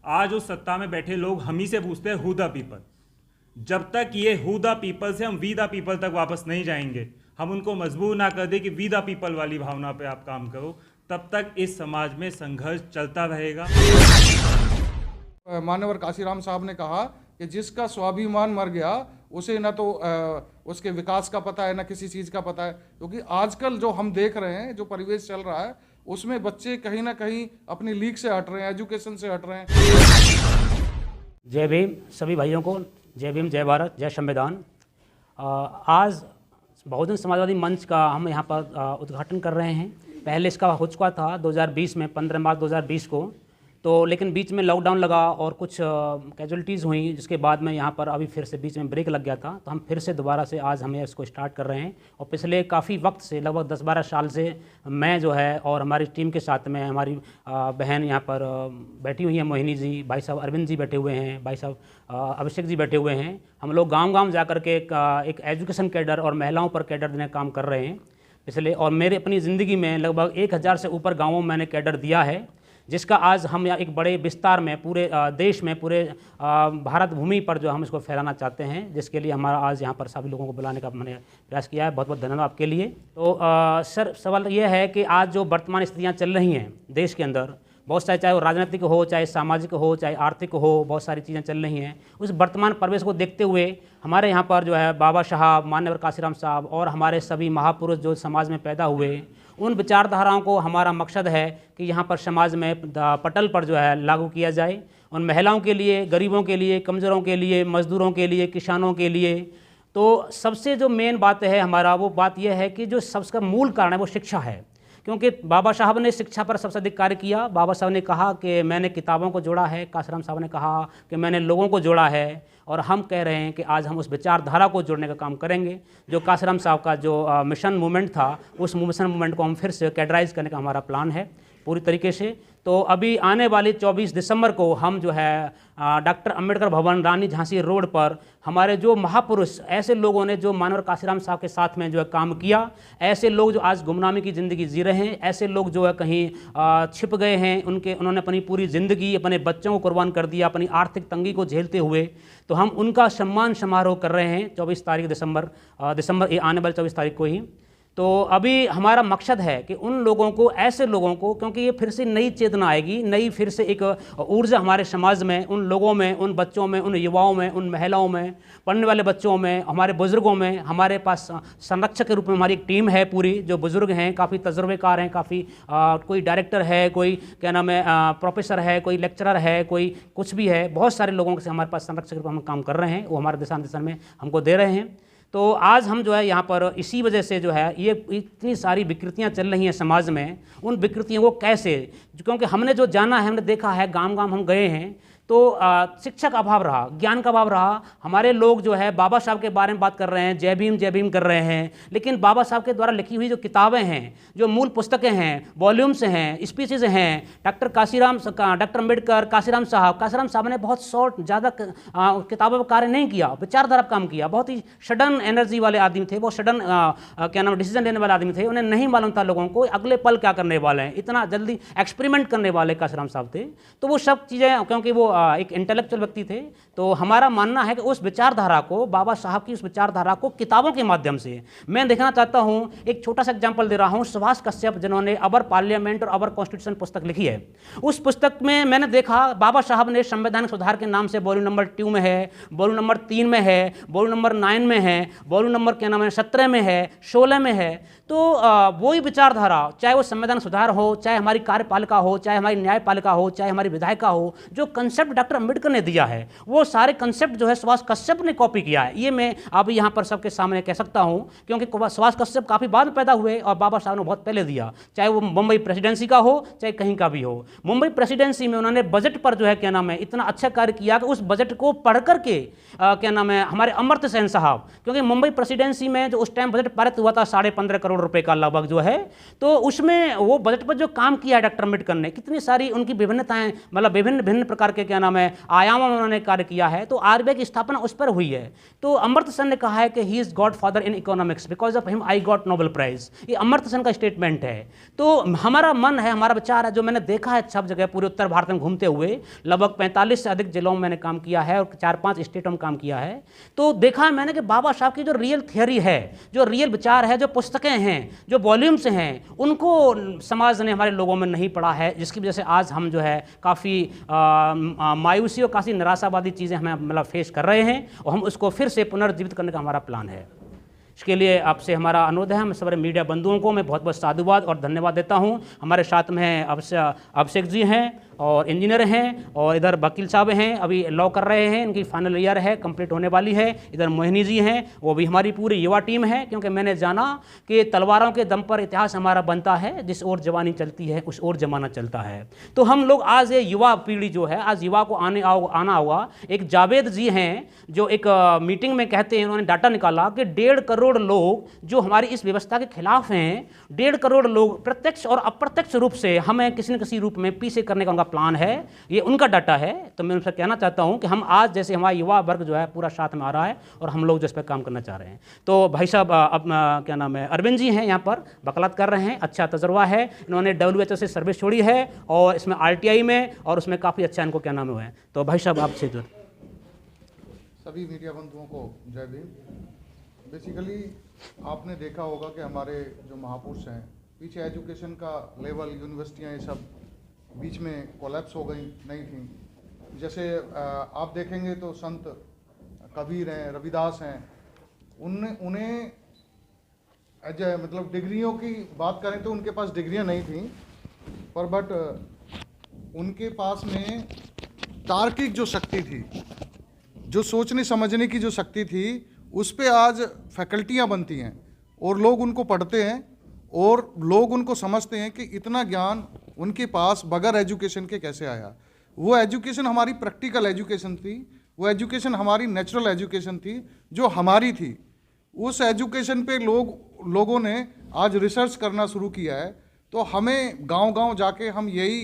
आज उस सत्ता में बैठे लोग हम ही से पूछते हैं हु द पीपल। जब तक ये हु द पीपल से हम वी द पीपल तक वापस नहीं जाएंगे, हम उनको मजबूर ना कर दे कि वी द पीपल वाली भावना पे आप काम करो, तब तक इस समाज में संघर्ष चलता रहेगा। मान्यवर काशीराम साहब ने कहा कि जिसका स्वाभिमान मर गया उसे न तो उसके विकास का पता है, न किसी चीज़ का पता है। क्योंकि आजकल जो हम देख रहे हैं, जो परिवेश चल रहा है, उसमें बच्चे कहीं ना कहीं अपनी लीग से हट रहे हैं, एजुकेशन से हट रहे हैं। जय भीम सभी भाइयों को, जय भीम, जय भारत, जय संविधान। आज बहुजन समाजवादी मंच का हम यहाँ पर उद्घाटन कर रहे हैं। पहले इसका हो चुका था 2020 में, 15 मार्च 2020 को, तो लेकिन बीच में लॉकडाउन लगा और कुछ कैजुअलिटीज़ हुई, जिसके बाद में यहाँ पर अभी फिर से बीच में ब्रेक लग गया था। तो हम फिर से दोबारा से आज हमें इसको स्टार्ट कर रहे हैं। और पिछले काफ़ी वक्त से, लगभग 10-12 साल से मैं जो है और हमारी टीम के साथ में हमारी बहन यहाँ पर बैठी हुई हैं, मोहिनी जी, भाई साहब अरविंद जी बैठे हुए हैं, भाई साहब अभिषेक जी बैठे हुए हैं। हम लोग गाँव-गाँव जा कर के एक एजुकेशन कैडर और महिलाओं पर कैडर देने का काम कर रहे हैं पिछले। और मेरे अपनी ज़िंदगी में लगभग 1000 से ऊपर गाँवों में मैंने कैडर दिया है, जिसका आज हम यहाँ एक बड़े विस्तार में पूरे देश में, पूरे भारत भूमि पर जो हम इसको फैलाना चाहते हैं, जिसके लिए हमारा आज यहाँ पर सभी लोगों को बुलाने का मैंने प्रयास किया है। बहुत बहुत धन्यवाद आपके लिए। तो सर, सवाल ये है कि आज जो वर्तमान स्थितियाँ चल रही हैं देश के अंदर, बहुत सारे, चाहे वो राजनीतिक हो, चाहे सामाजिक हो, चाहे आर्थिक हो, बहुत सारी चीज़ें चल रही हैं। उस वर्तमान परिवेश को देखते हुए हमारे यहाँ पर जो है बाबा साहब, मान्यवर काशीराम साहब और हमारे सभी महापुरुष जो समाज में पैदा हुए, उन विचारधाराओं को हमारा मकसद है कि यहाँ पर समाज में पटल पर जो है लागू किया जाए। उन महिलाओं के लिए, गरीबों के लिए, कमज़ोरों के लिए, मज़दूरों के लिए, किसानों के लिए। तो सबसे जो मेन बात है हमारा, वो बात यह है कि जो सबका मूल कारण है वो शिक्षा है। क्योंकि बाबा साहब ने शिक्षा पर सबसे अधिक कार्य किया। बाबा साहब ने कहा कि मैंने किताबों को जोड़ा है, काशीराम साहब ने कहा कि मैंने लोगों को जोड़ा है, और हम कह रहे हैं कि आज हम उस विचारधारा को जोड़ने का काम करेंगे। जो काशीराम साहब का जो मिशन मूवमेंट था, उस मिशन मूवमेंट को हम फिर से कैडराइज करने का हमारा प्लान है पूरी तरीके से। तो अभी आने वाली 24 दिसंबर को हम जो है डॉक्टर अंबेडकर भवन, रानी झांसी रोड पर हमारे जो महापुरुष, ऐसे लोगों ने जो मानवर काशीराम साहब के साथ में जो है काम किया, ऐसे लोग जो आज गुमनामी की ज़िंदगी जी रहे हैं, ऐसे लोग जो है कहीं छिप गए हैं, उन्होंने अपनी पूरी ज़िंदगी अपने बच्चों को कुर्बान कर दिया, अपनी आर्थिक तंगी को झेलते हुए। तो हम उनका सम्मान समारोह कर रहे हैं 24 तारीख दिसंबर, ये आने वाली 24 तारीख को ही। तो अभी हमारा मकसद है कि उन लोगों को, ऐसे लोगों को, क्योंकि ये फिर से नई चेतना आएगी, नई फिर से एक ऊर्जा हमारे समाज में, उन लोगों में, उन बच्चों में, उन युवाओं में, उन महिलाओं में, पढ़ने वाले बच्चों में, हमारे बुज़ुर्गों में। हमारे पास संरक्षक के रूप में हमारी एक टीम है पूरी, जो बुज़ुर्ग हैं, काफ़ी तजुर्बेकार हैं, काफ़ी कोई डायरेक्टर है, कोई क्या नाम है प्रोफेसर है, कोई लेक्चरर है, कोई कुछ भी है। बहुत सारे लोगों से हमारे पास संरक्षक के रूप में हम काम कर रहे हैं, वो हमारे दिशा निर्देशन में हमको दे रहे हैं। तो आज हम जो है यहाँ पर इसी वजह से जो है, ये इतनी सारी विकृतियाँ चल रही हैं समाज में, उन विकृतियों को कैसे, क्योंकि हमने जो जाना है, हमने देखा है, गांव-गांव हम गए हैं, तो शिक्षा का अभाव रहा, ज्ञान का अभाव रहा। हमारे लोग जो है बाबा साहब के बारे में बात कर रहे हैं, जय भीम कर रहे हैं, लेकिन बाबा साहब के द्वारा लिखी हुई जो किताबें हैं, जो मूल पुस्तकें हैं, वॉल्यूम्स हैं, स्पीचेज हैं, डॉक्टर अंबेडकर, काशीराम साहब ने बहुत शॉर्ट, ज़्यादा किताबों पर कार्य नहीं किया, विचारधारा पर काम किया। बहुत ही सडन एनर्जी वाले आदमी थे वो, सडन क्या नाम डिसीजन लेने वाले आदमी थे। उन्हें नहीं मालूम था लोगों को अगले पल क्या करने वाले हैं, इतना जल्दी एक्सपेरिमेंट करने वाले काशीराम साहब थे। तो वो सब चीज़ें, क्योंकि वो एक इंटेलेक्चुअल व्यक्ति थे, तो हमारा मानना है कि उस विचारधारा को, बाबा साहब की उस विचारधारा को किताबों के माध्यम से मैं देखना चाहता हूं। एक छोटा सा एग्जांपल दे रहा हूं, सुभाष कश्यप, जिन्होंने अवर पार्लियामेंट और अवर कॉन्स्टिट्यूशन पुस्तक लिखी है। उस पुस्तक में मैंने देखा बाबा साहब ने संवैधानिक सुधार के नाम से वॉल्यूम नंबर 2 में है, वॉल्यूम नंबर 3 में है, वॉल्यूम नंबर 9 में है, वॉल्यूम नंबर क्या नाम है 17 में है, 16 में है। तो वही विचारधारा, चाहे वो संवैधानिक सुधार हो, चाहे हमारी कार्यपालिका हो, चाहे हमारी न्यायपालिका हो, चाहे हमारी विधायिका हो, जो कंसेप्ट डॉक्टर अंबेडकर ने दिया है, वो सारे कंसेप्ट जो है सुभाष कश्यप ने कॉपी किया है। ये मैं अभी यहाँ पर सबके सामने कह सकता हूँ, क्योंकि सुभाष कश्यप काफ़ी बाद में पैदा हुए और बाबा साहब ने बहुत पहले दिया, चाहे वो मुंबई प्रेसिडेंसी का हो, चाहे कहीं का भी हो। मुंबई प्रेसिडेंसी में उन्होंने बजट पर जो है क्या नाम है इतना अच्छा कार्य किया कि उस बजट को पढ़ करके क्या नाम है हमारे अमर्त्य सेन साहब, क्योंकि मुंबई प्रेसिडेंसी में जो उस टाइम बजट पारित हुआ था 15.5 करोड़ रुपए का लगभग जो है, तो उसमें वो बजट पर जो काम किया है डॉक्टर अंबेडकर ने, कितनी सारी उनकी विभिन्नताएं, मतलब विभिन्न प्रकार के क्या क्या नाम है आयामों में उन्होंने कार्य किया है, तो आरबीआई की स्थापना उस पर हुई है। तो अमर्त्य सेन ने कहा है कि he is godfather in economics, because of him I got Nobel prize. ये अमर्त्य सेन का स्टेटमेंट है। तो हमारा मन है, हमारा विचार है, जो मैंने देखा है सब जगह पूरे उत्तर भारत में घूमते हुए, लगभग 45 से अधिक जिलों में मैंने काम किया है और 4-5 स्टेटों में काम किया है, तो देखा है मैंने कि बाबा साहब की जो रियल थियरी है, जो रियल विचार है, जो पुस्तकें हैं, जो वॉल्यूम्स हैं, उनको समाज ने, हमारे लोगों में नहीं पढ़ा है, जिसकी वजह से आज हम जो है काफ़ी मायूसी और काफ़ी निराशावादी चीज़ें हमें मतलब फेस कर रहे हैं, और हम उसको फिर से पुनर्जीवित करने का हमारा प्लान है। इसके लिए आपसे हमारा अनुरोध है, हम सारे मीडिया बंधुओं को मैं बहुत बहुत साधुवाद और धन्यवाद देता हूं। हमारे साथ में अभिषेक जी हैं और इंजीनियर हैं, और इधर वकील साहब हैं, अभी लॉ कर रहे हैं, इनकी फाइनल ईयर है, कंप्लीट होने वाली है। इधर मोहिनी जी हैं, वो भी हमारी पूरी युवा टीम है, क्योंकि मैंने जाना कि तलवारों के दम पर इतिहास हमारा बनता है, जिस ओर जवानी चलती है उस ओर जमाना चलता है। तो हम लोग आज ये युवा पीढ़ी जो है, आज युवा को आना होगा। एक जावेद जी हैं जो एक मीटिंग में कहते हैं, उन्होंने डाटा निकाला कि 1.5 करोड़ लोग जो हमारी इस व्यवस्था के खिलाफ हैं, 1.5 करोड़ लोग प्रत्यक्ष और अप्रत्यक्ष रूप से हमें किसी न किसी रूप में पीछे करने का उनका प्लान है। ये उनका डाटा है। तो मैं उनसे कहना चाहता हूं कि हम आज जैसे हमारा युवा वर्ग जो है पूरा साथ में आ रहा है, और हम लोग जो इस पर काम करना चाह रहे हैं। तो भाई साहब अब क्या नाम है अरविंद जी हैं, यहाँ पर वकालत कर रहे हैं, अच्छा तजर्बा है, इन्होंने WHO से सर्विस छोड़ी है, और इसमें RTI में, और उसमें काफ़ी अच्छा इनको क्या नाम हुआ है। तो भाई साहब आपसे जो सभी मीडिया बंधुओं को जय भीम। बेसिकली आपने देखा होगा कि हमारे जो महापुरुष हैं, पीछे एजुकेशन का लेवल, यूनिवर्सिटियाँ, ये सब बीच में कोलैप्स हो गई नहीं थी। जैसे आप देखेंगे तो संत कबीर हैं, रविदास हैं, उन्हें मतलब डिग्रियों की बात करें तो उनके पास डिग्रियां नहीं थी, पर बट उनके पास में तार्किक जो शक्ति थी, जो सोचने समझने की जो शक्ति थी, उस पे आज फैकल्टियां बनती हैं और लोग उनको पढ़ते हैं, और लोग उनको समझते हैं कि इतना ज्ञान उनके पास बगैर एजुकेशन के कैसे आया। वो एजुकेशन हमारी प्रैक्टिकल एजुकेशन थी, वो एजुकेशन हमारी नेचुरल एजुकेशन थी जो हमारी थी। उस एजुकेशन पे लोगों ने आज रिसर्च करना शुरू किया है। तो हमें गांव-गांव जाके हम यही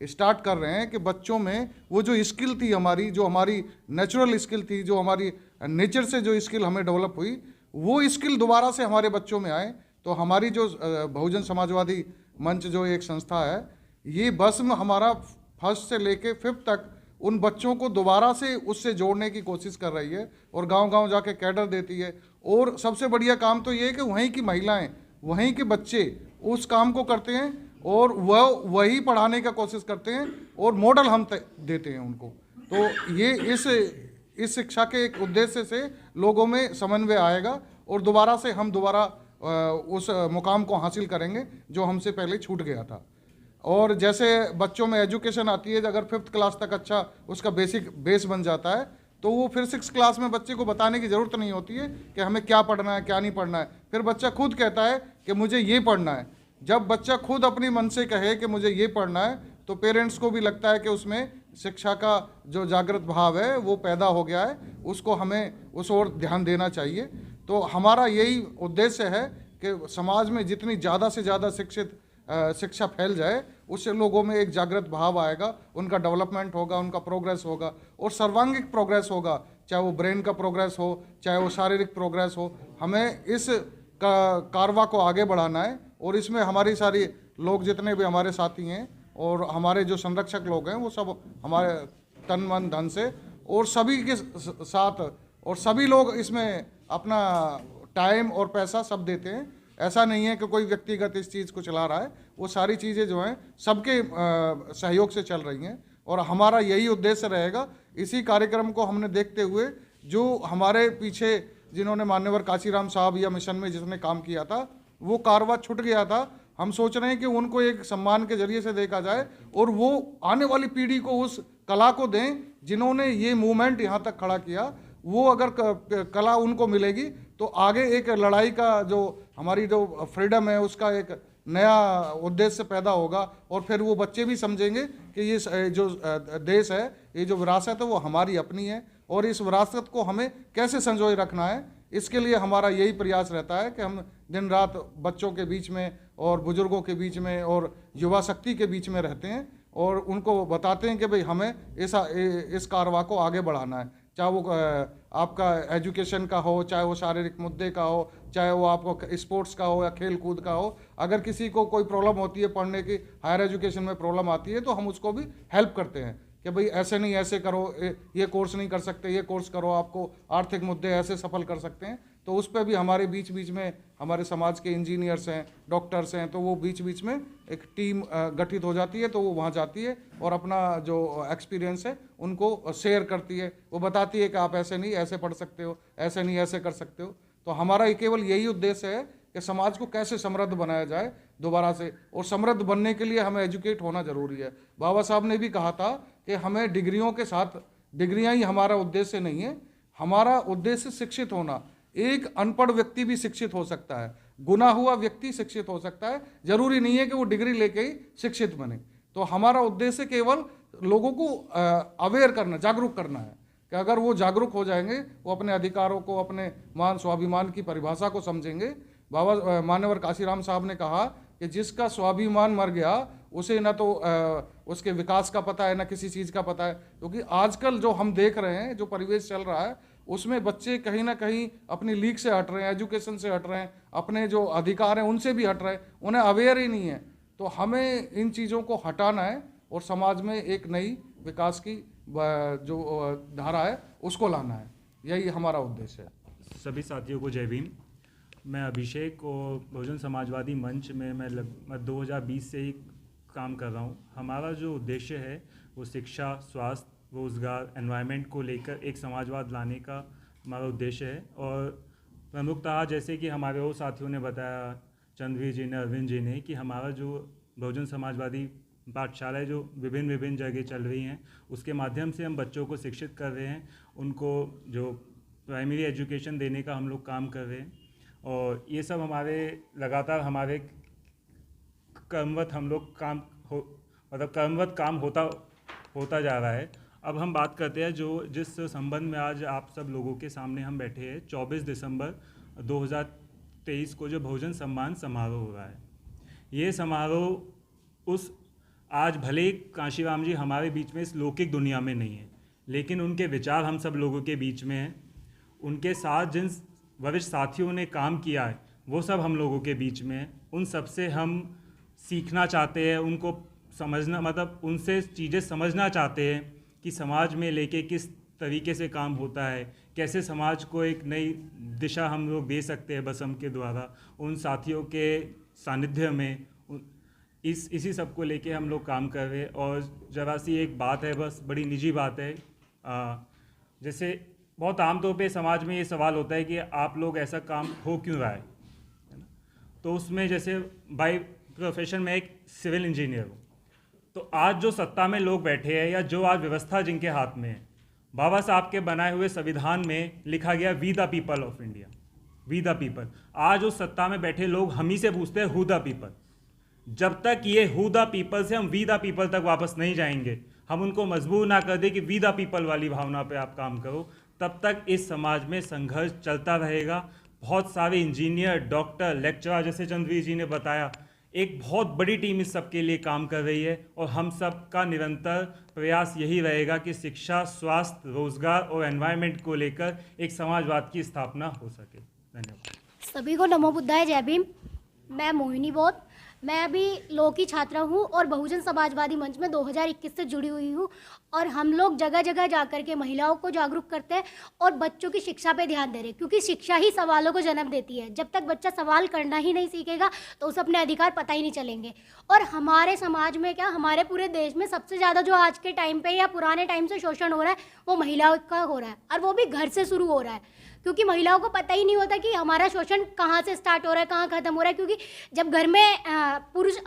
स्टार्ट कर रहे हैं कि बच्चों में वो जो स्किल थी हमारी, जो हमारी नेचुरल स्किल थी, जो हमारी नेचर से जो स्किल हमें डेवलप हुई, वो स्किल दोबारा से हमारे बच्चों में आए। तो हमारी जो बहुजन समाजवादी मंच जो एक संस्था है, ये बस में हमारा 1st से लेके 5th तक उन बच्चों को दोबारा से उससे जोड़ने की कोशिश कर रही है, और गांव-गांव जाके कैडर देती है। और सबसे बढ़िया काम तो ये है कि वहीं की महिलाएं, वहीं के बच्चे उस काम को करते हैं, और वही पढ़ाने का कोशिश करते हैं, और मॉडल हम देते हैं उनको। तो ये इस शिक्षा के एक उद्देश्य से लोगों में समन्वय आएगा, और दोबारा से हम उस मुकाम को हासिल करेंगे जो हमसे पहले छूट गया था। और जैसे बच्चों में एजुकेशन आती है, अगर 5th क्लास तक अच्छा उसका बेस बन जाता है, तो वो फिर 6th क्लास में बच्चे को बताने की ज़रूरत नहीं होती है कि हमें क्या पढ़ना है, क्या नहीं पढ़ना है। फिर बच्चा खुद कहता है कि मुझे ये पढ़ना है। जब बच्चा खुद अपने मन से कहे कि मुझे ये पढ़ना है, तो पेरेंट्स को भी लगता है कि उसमें शिक्षा का जो जागृत भाव है वो पैदा हो गया है, उसको हमें उस ओर ध्यान देना चाहिए। तो हमारा यही उद्देश्य है कि समाज में जितनी ज़्यादा से ज़्यादा शिक्षा फैल जाए, उससे लोगों में एक जागृत भाव आएगा, उनका डेवलपमेंट होगा, उनका प्रोग्रेस होगा, और सर्वांगीण प्रोग्रेस होगा, चाहे वो ब्रेन का प्रोग्रेस हो, चाहे वो शारीरिक प्रोग्रेस हो। हमें इस कारवा को आगे बढ़ाना है, और इसमें हमारी सारी लोग जितने भी हमारे साथी हैं और हमारे जो संरक्षक लोग हैं, वो सब हमारे तन मन धन से और सभी के साथ, और सभी लोग इसमें अपना टाइम और पैसा सब देते हैं। ऐसा नहीं है कि कोई व्यक्तिगत इस चीज़ को चला रहा है, वो सारी चीज़ें जो हैं सबके सहयोग से चल रही हैं, और हमारा यही उद्देश्य रहेगा। इसी कार्यक्रम को हमने देखते हुए जो हमारे पीछे जिन्होंने मान्यवर काशीराम साहब या मिशन में जिसने काम किया था, वो कारवा छूट गया था। हम सोच रहे हैं कि उनको एक सम्मान के जरिए से देखा जाए, और वो आने वाली पीढ़ी को उस कला को दें जिन्होंने ये मूवमेंट यहाँ तक खड़ा किया। वो अगर कला उनको मिलेगी तो आगे एक लड़ाई का जो हमारी जो फ्रीडम है उसका एक नया उद्देश्य पैदा होगा, और फिर वो बच्चे भी समझेंगे कि ये जो देश है, ये जो विरासत है वो हमारी अपनी है, और इस विरासत को हमें कैसे संजोए रखना है, इसके लिए हमारा यही प्रयास रहता है कि हम दिन रात बच्चों के बीच में और बुजुर्गों के बीच में और युवा शक्ति के बीच में रहते हैं। और उनको बताते हैं कि भाई हमें इस कारवां को आगे बढ़ाना है, चाहे वो आपका एजुकेशन का हो, चाहे वो शारीरिक मुद्दे का हो, चाहे वो आपको स्पोर्ट्स का हो या खेल कूद का हो। अगर किसी को कोई प्रॉब्लम होती है, पढ़ने की हायर एजुकेशन में प्रॉब्लम आती है, तो हम उसको भी हेल्प करते हैं कि भाई ऐसे नहीं, ऐसे करो, ये कोर्स नहीं कर सकते, ये कोर्स करो, आपको आर्थिक मुद्दे ऐसे सफल कर सकते हैं। तो उस पर भी हमारे बीच बीच में हमारे समाज के इंजीनियर्स हैं, डॉक्टर्स हैं, तो वो बीच बीच में एक टीम गठित हो जाती है, तो वो वहाँ जाती है और अपना जो एक्सपीरियंस है उनको शेयर करती है। वो बताती है कि आप ऐसे नहीं, ऐसे पढ़ सकते हो, ऐसे नहीं, ऐसे कर सकते हो। तो हमारा केवल यही उद्देश्य है कि समाज को कैसे समृद्ध बनाया जाए दोबारा से, और समृद्ध बनने के लिए हमें एजुकेट होना जरूरी है। बाबा साहब ने भी कहा था कि हमें डिग्रियों के साथ, डिग्रियां ही हमारा उद्देश्य नहीं है, हमारा उद्देश्य शिक्षित होना। एक अनपढ़ व्यक्ति भी शिक्षित हो सकता है, गुना हुआ व्यक्ति शिक्षित हो सकता है, जरूरी नहीं है कि वो डिग्री लेके ही शिक्षित बने। तो हमारा उद्देश्य केवल लोगों को अवेयर करना, जागरूक करना है कि अगर वो जागरूक हो जाएंगे, वो अपने अधिकारों को, अपने मान स्वाभिमान की परिभाषा को समझेंगे। बाबा मान्यवर काशीराम साहब ने कहा कि जिसका स्वाभिमान मर गया उसे ना तो उसके विकास का पता है, ना किसी चीज़ का पता है। क्योंकि आजकल जो हम देख रहे हैं, जो परिवेश चल रहा है, उसमें बच्चे कहीं ना कहीं अपनी लीग से हट रहे हैं, एजुकेशन से हट रहे हैं, अपने जो अधिकार हैं उनसे भी हट रहे हैं, उन्हें अवेयर ही नहीं है। तो हमें इन चीज़ों को हटाना है और समाज में एक नई विकास की जो धारा है उसको लाना है। यही हमारा उद्देश्य है। सभी साथियों को जय भीम। मैं अभिषेक और बहुजन समाजवादी मंच में मैं लगभग 2020 से ही काम कर रहा हूँ। हमारा जो उद्देश्य है वो शिक्षा, स्वास्थ्य, रोज़गार, एनवायरनमेंट को लेकर एक समाजवाद लाने का हमारा उद्देश्य है। और प्रमुखतः जैसे कि हमारे वो साथियों ने बताया, चंद्रवीर जी ने, अरविंद जी ने, कि हमारा जो बहुजन समाजवादी पाठशालाएँ जो विभिन्न जगह चल रही हैं, उसके माध्यम से हम बच्चों को शिक्षित कर रहे हैं, उनको जो प्राइमरी एजुकेशन देने का हम लोग काम कर रहे हैं। और ये सब हमारे लगातार हमारे कर्मवत हम लोग कर्मवत काम होता जा रहा है। अब हम बात करते हैं जिस संबंध में आज आप सब लोगों के सामने हम बैठे हैं। 24 दिसंबर 2023 को जो बहुजन सम्मान समारोह हो रहा है, ये समारोह आज भले ही काशीराम जी हमारे बीच में इस लौकिक दुनिया में नहीं है, लेकिन उनके विचार हम सब लोगों के बीच में हैं। उनके साथ जिन वरिष्ठ साथियों ने काम किया है वो सब हम लोगों के बीच में है। उन सब से हम सीखना चाहते हैं, उनको समझना, मतलब उनसे चीज़ें समझना चाहते हैं कि समाज में लेके किस तरीके से काम होता है, कैसे समाज को एक नई दिशा हम लोग दे सकते हैं बसम के द्वारा। उन साथियों के सानिध्य में इसी सब को लेके हम लोग काम कर रहे हैं। और ज़रा सी एक बात है, बस बड़ी निजी बात है, जैसे बहुत आमतौर पे समाज में ये सवाल होता है कि आप लोग ऐसा काम हो क्यों रहा है ना। तो उसमें जैसे बाय प्रोफेशन में एक सिविल इंजीनियर हूँ, तो आज जो सत्ता में लोग बैठे हैं या जो आज व्यवस्था जिनके हाथ में है, बाबा साहब के बनाए हुए संविधान में लिखा गया we the people of India, we the people. आज उस सत्ता में बैठे लोग हम ही से पूछते हैं हु द पीपल। जब तक ये हु द पीपल से हम वी द पीपल तक वापस नहीं जाएंगे, हम उनको मजबूर ना कर दे कि वी द पीपल वाली भावना पे आप काम करो, तब तक इस समाज में संघर्ष चलता रहेगा। बहुत सारे इंजीनियर, डॉक्टर, लेक्चरर, जैसे चंद्रवीर जी ने बताया, एक बहुत बड़ी टीम इस सब के लिए काम कर रही है। और हम सब का निरंतर प्रयास यही रहेगा कि शिक्षा, स्वास्थ्य, रोजगार और एनवायरनमेंट को लेकर एक समाजवाद की स्थापना हो सके। धन्यवाद। सभी को नमो बुद्धाय, जय भीम। मैं मोहिनी बोध, मैं अभी लॉ की छात्रा हूँ और बहुजन समाजवादी मंच में 2021 से जुड़ी हुई हूँ। और हम लोग जगह जगह जाकर के महिलाओं को जागरूक करते हैं और बच्चों की शिक्षा पे ध्यान दे रहे हैं, क्योंकि शिक्षा ही सवालों को जन्म देती है। जब तक बच्चा सवाल करना ही नहीं सीखेगा तो उसे अपने अधिकार पता ही नहीं चलेंगे। और हमारे समाज में क्या, हमारे पूरे देश में सबसे ज़्यादा जो आज के टाइम पे या पुराने टाइम से शोषण हो रहा है वो महिलाओं का हो रहा है, और वो भी घर से शुरू हो रहा है। क्योंकि महिलाओं को पता ही नहीं होता कि हमारा शोषण कहाँ से स्टार्ट हो रहा है, कहाँ ख़त्म हो रहा है। क्योंकि जब घर में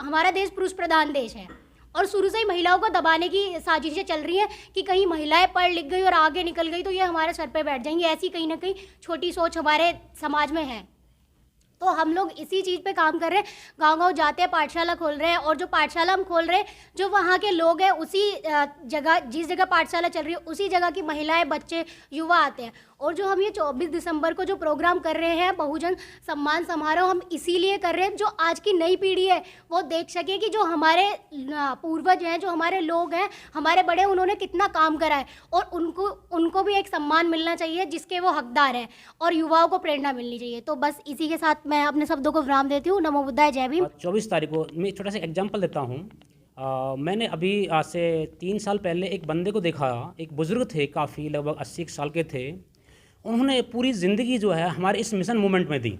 हमारा देश पुरुष प्रधान देश है और शुरू से ही महिलाओं को दबाने की साजिशें चल रही हैं कि कहीं महिलाएं पढ़ लिख गई और आगे निकल गई तो ये हमारे सर पे बैठ जाएंगी। ऐसी कहीं ना कहीं छोटी सोच हमारे समाज में है। तो हम लोग इसी चीज़ पे काम कर रहे हैं, गांव-गांव जाते हैं, पाठशाला खोल रहे हैं। और जो पाठशाला हम खोल रहे हैं, जो वहाँ के लोग हैं, उसी जगह, जिस जगह पाठशाला चल रही है उसी जगह की महिलाएं, बच्चे, युवा आते हैं। और जो हम ये 24 दिसंबर को जो प्रोग्राम कर रहे हैं बहुजन सम्मान समारोह, हम इसीलिए कर रहे हैं जो आज की नई पीढ़ी है वो देख सके कि जो हमारे पूर्वज हैं, जो हमारे लोग हैं, हमारे बड़े, उन्होंने कितना काम करा है और उनको भी एक सम्मान मिलना चाहिए जिसके वो हकदार हैं और युवाओं को प्रेरणा मिलनी चाहिए। तो बस इसी के साथ मैं अपने शब्दों को विराम देती हूँ। नमो बुद्धाय, जय भीम। 24 तारीख को मैं छोटा सा एग्जांपल देता हूँ। मैंने अभी आज से 3 साल पहले एक बंदे को देखा, एक बुज़ुर्ग थे, काफ़ी लगभग 80 साल के थे। उन्होंने पूरी ज़िंदगी जो है हमारे इस मिशन मूवमेंट में दी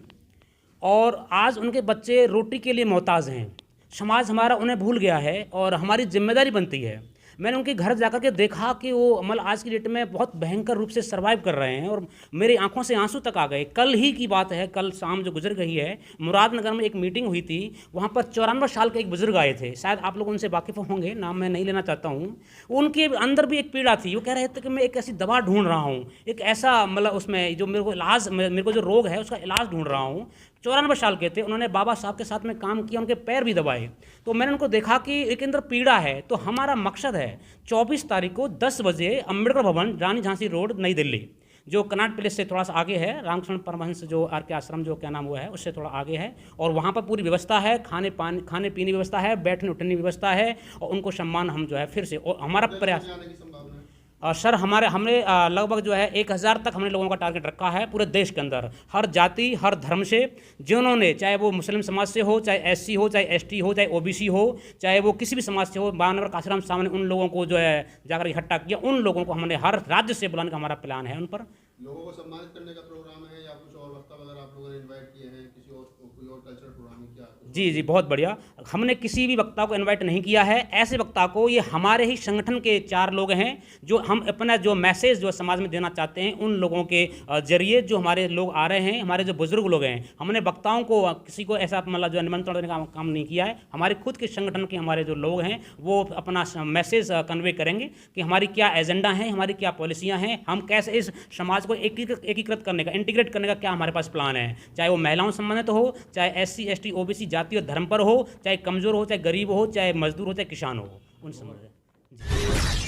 और आज उनके बच्चे रोटी के लिए मोहताज हैं। समाज हमारा उन्हें भूल गया है और हमारी जिम्मेदारी बनती है। मैंने उनके घर जाकर के देखा कि वो मतलब आज की डेट में बहुत भयंकर रूप से सर्वाइव कर रहे हैं और मेरी आंखों से आंसू तक आ गए। कल ही की बात है, कल शाम जो गुजर गई है, मुरादनगर में एक मीटिंग हुई थी। वहाँ पर 94 साल के एक बुजुर्ग आए थे, शायद आप लोग उनसे वाकिफ़ होंगे, नाम मैं नहीं लेना चाहता हूँ। उनके अंदर भी एक पीड़ा थी। वो कह रहे थे कि मैं एक ऐसी दवा ढूंढ रहा हूँ, एक ऐसा मतलब उसमें जो मेरे को जो रोग है उसका इलाज ढूंढ रहा हूँ। 94 साल के थे। उन्होंने बाबा साहब के साथ में काम किया, उनके पैर भी दबाए। तो मैंने उनको देखा कि एक अंदर पीड़ा है। तो हमारा मकसद है 24 तारीख को 10 बजे अम्बेडकर भवन, रानी झांसी रोड, नई दिल्ली, जो कनाट प्लेस से थोड़ा सा आगे है, रामकृष्ण परमहंस जो आर के आश्रम जो क्या नाम हुआ है उससे थोड़ा आगे है। और वहाँ पर पूरी व्यवस्था है, खाने पीने की व्यवस्था है, बैठने उठने की व्यवस्था है और उनको सम्मान हम जो है फिर से, और हमारा प्रयास सर हमने लगभग जो है 1000 तक हमने लोगों का टारगेट रखा है पूरे देश के अंदर, हर जाति हर धर्म से, जिन्होंने, चाहे वो मुस्लिम समाज से हो, चाहे एससी हो, चाहे एसटी हो, चाहे ओबीसी हो, चाहे वो किसी भी समाज से हो, 52 नंबर काशीराम सामने उन लोगों को जो है जाकर इकट्ठा किया। उन लोगों को हमने हर राज्य से बुलाने का हमारा प्लान है। उन पर लोगों को सम्मानित करने का प्रोग्राम है या कुछ और वक्ता वगैरह आप लोगों ने इनवाइट किए हैं, किसी और कोई और कल्चरल प्रोग्राम है क्या? जी, बहुत बढ़िया। हमने किसी भी वक्ता को इनवाइट नहीं किया है। ऐसे वक्ता को, ये हमारे ही संगठन के 4 लोग हैं जो हम अपना जो मैसेज जो समाज में देना चाहते हैं, उन लोगों के जरिए जो हमारे लोग आ रहे हैं, हमारे जो बुजुर्ग लोग हैं, हमने वक्ताओं को किसी को ऐसा मतलब जो निमंत्रण देने का काम नहीं किया है। हमारे खुद के संगठन के हमारे जो लोग हैं वो अपना मैसेज कन्वे करेंगे कि हमारी क्या एजेंडा है, हमारी क्या पॉलिसियाँ हैं, हम कैसे इस समाज को एकीकृत करने का, इंटीग्रेट करने का क्या हमारे पास प्लान है। चाहे वो महिलाओं से संबंधित हो, चाहे एससी एसटी ओबीसी जाति और धर्म पर हो, चाहे कमज़ोर हो, चाहे गरीब हो, चाहे मजदूर हो, चाहे किसान हो, उन संबंधित।